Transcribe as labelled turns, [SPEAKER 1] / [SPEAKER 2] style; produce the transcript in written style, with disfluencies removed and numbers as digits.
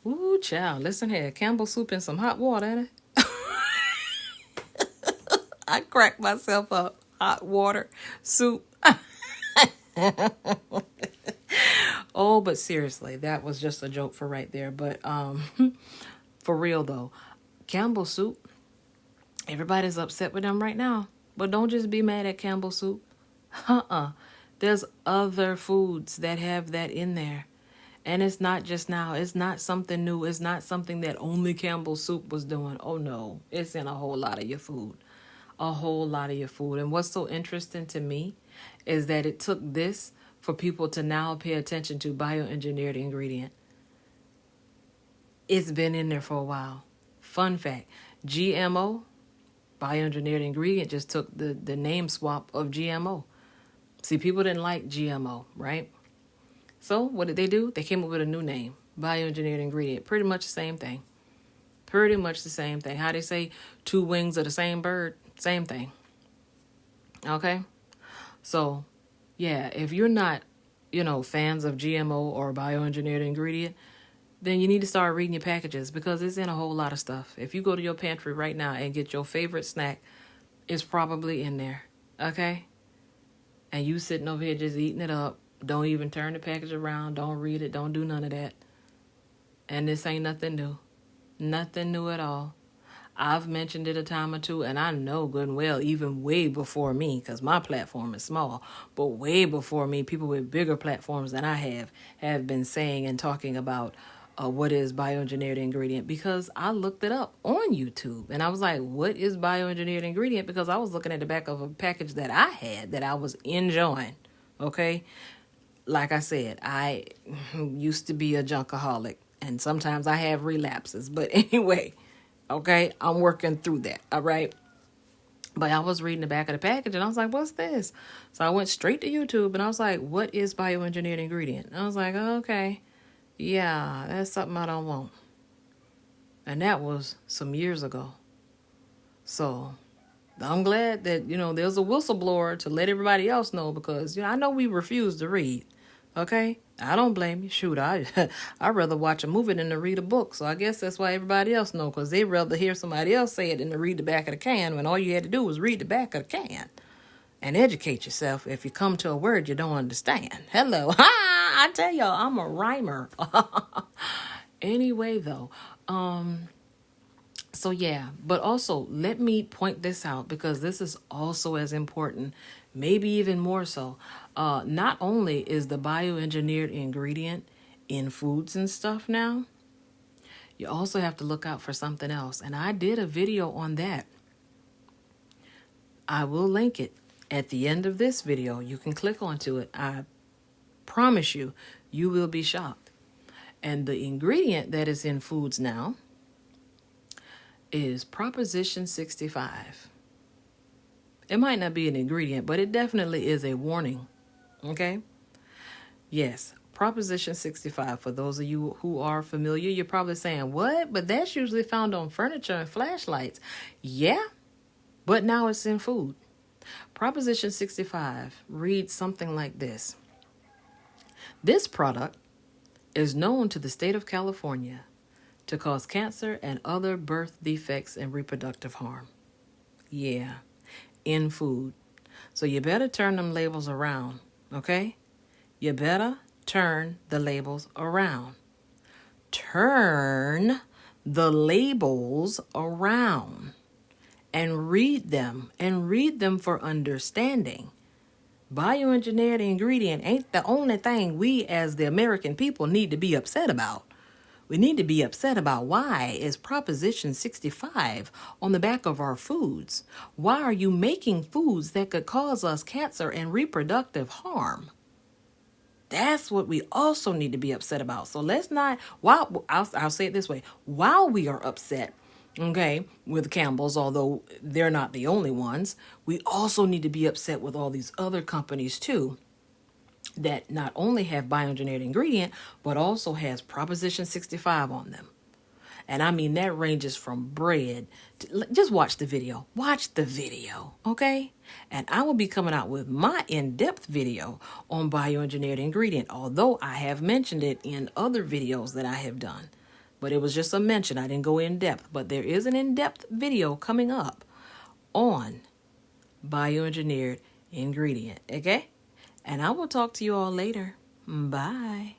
[SPEAKER 1] Ooh, child, listen here. Campbell's soup and some hot water, ain't it? I cracked myself up. Hot water, soup. Oh, but seriously, that was just a joke for right there. But for real though, Campbell's soup, everybody's upset with them right now. But don't just be mad at Campbell's soup. Uh-uh. There's other foods that have that in there. And it's not just now. It's not something new. It's not something that only Campbell's soup was doing. Oh no, it's in a whole lot of your food. A whole lot of your food. And what's so interesting to me is that it took this for people to now pay attention to bioengineered ingredient. It's been in there for a while. Fun fact, GMO, bioengineered ingredient, just took the name swap of GMO. See, people didn't like GMO, right? So what did they do? They came up with a new name, bioengineered ingredient. Pretty much the same thing. Pretty much the same thing. How they say two wings of the same bird, same thing. Okay? So, yeah, if you're not, fans of GMO or bioengineered ingredient, then you need to start reading your packages because it's in a whole lot of stuff. If you go to your pantry right now and get your favorite snack, it's probably in there. Okay? And you sitting over here just eating it up. Don't even turn the package around. Don't read it. Don't do none of that. And this ain't nothing new. Nothing new at all. I've mentioned it a time or two, and I know good and well, even way before me, because my platform is small, but way before me, people with bigger platforms than I have been saying and talking about what is bioengineered ingredient, because I looked it up on YouTube, and I was like, what is bioengineered ingredient? Because I was looking at the back of a package that I had that I was enjoying, okay? Like I said, I used to be a junkaholic, and sometimes I have relapses, but anyway, okay, I'm working through that, all right? But I was reading the back of the package, and I was like, what's this? So I went straight to YouTube, and I was like, what is bioengineered ingredient? And I was like, oh, okay, yeah, that's something I don't want. And that was some years ago. So I'm glad that, there's a whistleblower to let everybody else know because, I know we refuse to read. Okay? I don't blame you. Shoot, I'd rather watch a movie than to read a book. So I guess that's why everybody else knows, because they'd rather hear somebody else say it than to read the back of the can when all you had to do was read the back of the can and educate yourself if you come to a word you don't understand. Hello. I tell y'all, I'm a rhymer. Anyway, though, so yeah, but also let me point this out because this is also as important, maybe even more so. Not only is the bioengineered ingredient in foods and stuff now, you also have to look out for something else. And I did a video on that. I will link it at the end of this video. You can click onto it. I promise you, you will be shocked. And the ingredient that is in foods now is Proposition 65. It might not be an ingredient, but it definitely is a warning. Okay? Yes, Proposition 65. For those of you who are familiar, you're probably saying, what? But that's usually found on furniture and flashlights. Yeah, but now it's in food. Proposition 65 reads something like this. This product is known to the state of California to cause cancer and other birth defects and reproductive harm. Yeah, in food. So you better turn them labels around, okay? You better turn the labels around. Turn the labels around and read them for understanding. Bioengineered ingredient ain't the only thing we as the American people need to be upset about. We need to be upset about why is Proposition 65 on the back of our foods? Why are you making foods that could cause us cancer and reproductive harm? That's what we also need to be upset about. So let's not, I'll say it this way, while we are upset, okay, with Campbell's, although they're not the only ones, we also need to be upset with all these other companies too, that not only have bioengineered ingredient, but also has Proposition 65 on them. And I mean, that ranges from bread to, just watch the video. Watch the video, okay? And I will be coming out with my in-depth video on bioengineered ingredient, although I have mentioned it in other videos that I have done. but it was just a mention. I didn't go in depth, but there is an in-depth video coming up on bioengineered ingredient, okay? And I will talk to you all later. Bye.